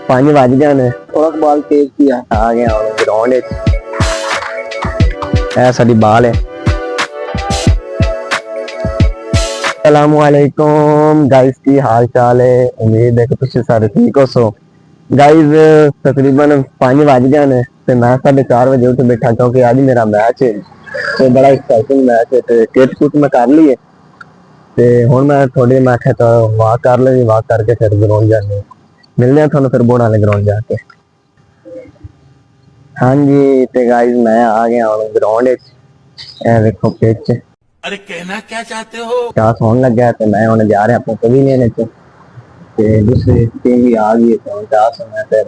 5 ਵੱਜ ਗਏ ਨੇ। ਥੋੜਾ ਬਾਲ ਤੇਜ਼ ਕੀ ਆ ਗਿਆ ਹੁਣ ਗਰਾਊਂਡ ਵਿੱਚ। ਇਹ ਸਾਡੀ ਬਾਲ ਹੈ। अस्सलामुअलैकुम गाइस, की हाल चाल है। उम्मीद है कि तुम सारे ठीक हो। गाइस तकरीबन 5 बज गए ने ते मैं 4:30 बजे उठ बैठा क्योंकि आज मेरा मैच है तो बड़ा एक्साइटिंग मैच है। ते किट कुट मैं कर ली है ते हुण मैं थोड़ी मैं आख्या तो वॉक कर ली, वॉक करके फिर ग्राउंड जाने मिलने हैं थोड़ा फिर बोर्ड वाले ग्राउंड जाके। हाँ जी ते गाइस मैं आ गया हूँ ग्राउंड विच। ए देखो पिच। अरे कहना क्या चाहते हो? टास होने लग गया तो मैं हुण जा रहा अपने कभी लेने च ते दूसरी टीम भी आ गई तो टास होना फिर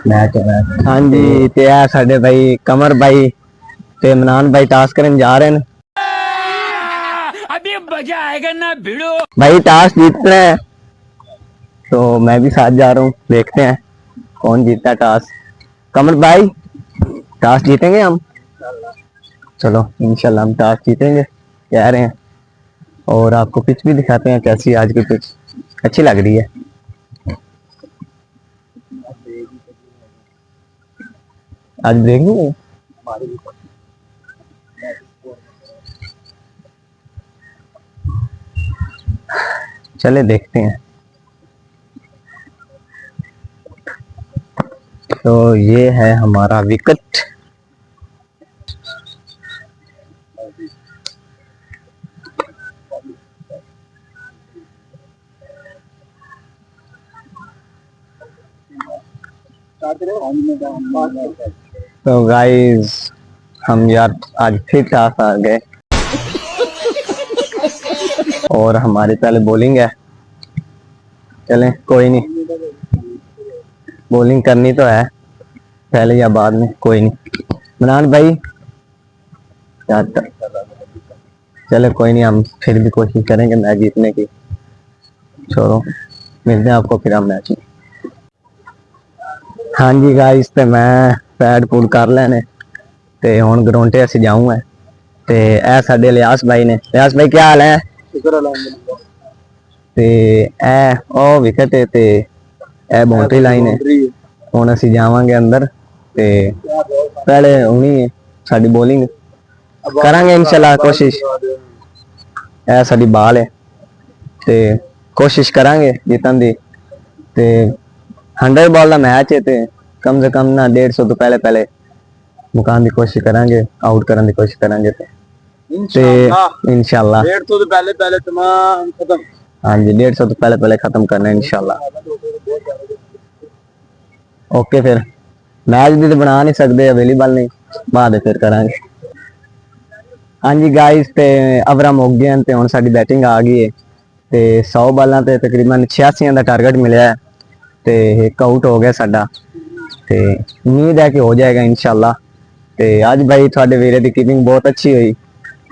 मैच होना। हाँ जी ते आ साडे भाई कमर भाई ते इमरान भाई टास करन जा रहे हैं। अभी मजा आएगा ना भिड़ो। भाई टास जीतना है तो मैं भी साथ जा रहा हूँ, देखते हैं कौन जीतता है टास। कमर भाई टास जीतेंगे हम, चलो इंशाल्लाह हम टास जीतेंगे कह रहे हैं। और आपको पिच भी दिखाते हैं कैसी आज की पिच अच्छी लग रही है। आज ब्रेक नहीं है। चले देखते हैं। तो ये है हमारा विकेट। तो गाइस हम यार आज फिर टास आ गए और हमारी पहले बॉलिंग है। चलें कोई नहीं, बॉलिंग करनी तो है पहले या बाद में, कोई नहीं। इमरान भाई चले कोई नहीं, हम फिर भी कोशिश करेंगे मैच जीतने की। छोड़ो मिलते हैं आपको फिर हम मैच में। हाँ जी गाइस ते मैं पैड पूड कर लेने ते हुण ग्राउंड ते असीं जाऊंगा ते ए साडे लियास भाई ने। लियास भाई क्या हाल है? ते ए ओ विकेट है ते ए बाउंड्री लाइन है। हुण असीं जावांगे अंदर ते पहले हुणी साडी बॉलिंग करांगे इंशाल्लाह कोशिश। ए साडी बाल है ते कोशिश करांगे जीतन दी ते 100 बॉल का मैच है ते कम से कम ना 150 तो पहले पहले मुकान की कोशिश करांगे, आउट करने की कोशिश करांगे ते इंशाल्लाह 150 तो पहले पहले तमाम खत्म। हाँ जी 150 तो पहले पहले खत्म करना है इंशाल्लाह। ओके फिर मैच भी तो बना नहीं सकते, अवेलेबल नहीं, बाद फिर करांगे। हाँ जी गाइस ते अवरा मुक गए ते हुण साडी बैटिंग आ गई है ते 100 बालां ते तकरीबन 86 का टारगेट मिला है ते एक आउट हो गया साडा ते उम्मीद है कि हो जाएगा इंशाल्लाह। ते आज भाई थोड़े वीरे की कीपिंग बहुत अच्छी हुई,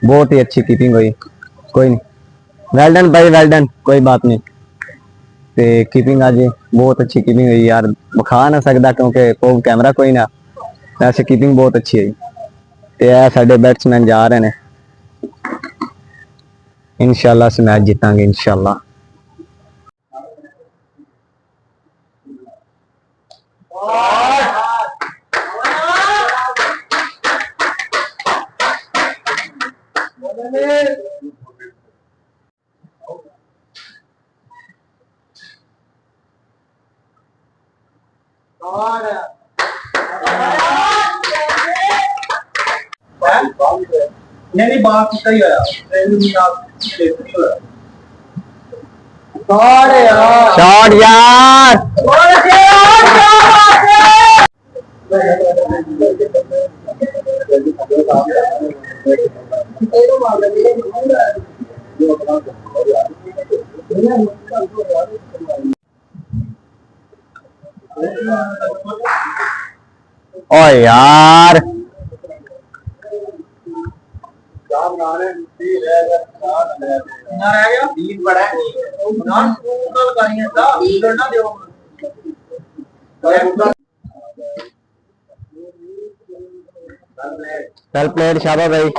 बहुत ही अच्छी कीपिंग हुई। कोई नहीं, वेल डन भाई वेल डन, कोई बात नहीं। ते कीपिंग आज बहुत अच्छी कीपिंग हुई यार, बखा ना सकता क्योंकि कोई कैमरा कोई ना, वैसे कीपिंग बहुत अच्छी हुई। ते ऐ साडे बैट्समैन जा रहे हैं, इंशाल्लाह से मैच जीतांगे इंशाल्लाह। नहीं बात सही है शॉट यार ओ यार वेल प्लेड शाबाश भाई।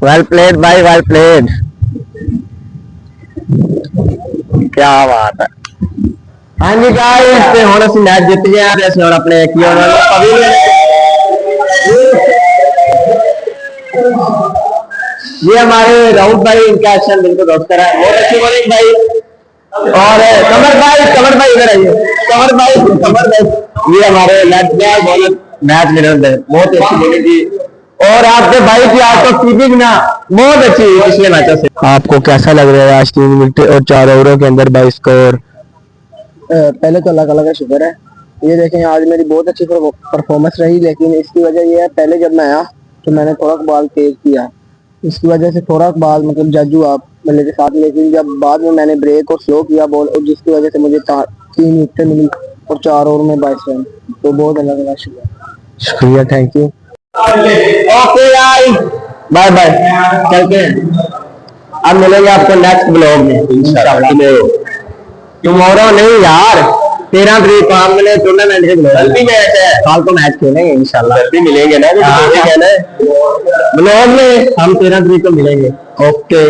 वेल प्लेड भाई, वेल प्लेड। क्या बात है। हाँ जी गाइस, ते हुण असीं मैच जित गए हैं, ते असीं हुण अपने की होना पवेलियन, ये हमारे राउत भाई, इनका एक्शन बिल्कुल रोस्टर है, बहुत अच्छी बॉलिंग भाई। और कमर भाई इधर आइए, कमर भाई ये हमारे लेफ्ट बॉलर मैच विनर है, बहुत अच्छी बॉलिंग थी। और आपके भाई की आज तो कीपिंग ना बहुत अच्छी हुई पिछले मैचों से। आपको कैसा लग रहा है आज 3 विकेट और 4 ओवरों के अंदर 22 स्कोर? पहले तो अल्लाह ताला का शुक्र है। ये देखें आज मेरी बहुत अच्छी परफॉर्मेंस रही, लेकिन इसकी वजह ये है पहले जब मैं आया तो मैंने थोड़ा बॉल तेज किया, इसकी वजह से थोड़ा बॉल मतलब जज हुआ बल्ले के साथ। लेकिन जब बाद में मैंने ब्रेक और स्लो किया बॉल, और जिसकी वजह से मुझे 3 विकेट मिली और 4 ओवर में 22 रन, तो बहुत अल्लाह ताला का शुक्रिया, thank you. Okay guys, bye bye, चलते हैं। अब मिलेंगे आपको नेक्स्ट ब्लॉग में इंशाल्लाह। टुमारो नहीं यार, 13 तारीख को हम मिले टूर्नामेंट के ब्लॉग भी मैच है, कल को मैच खेलेंगे इंशाल्लाह, भी मिलेंगे ना ब्लॉग में, हम 13 तारीख को मिलेंगे। ओके।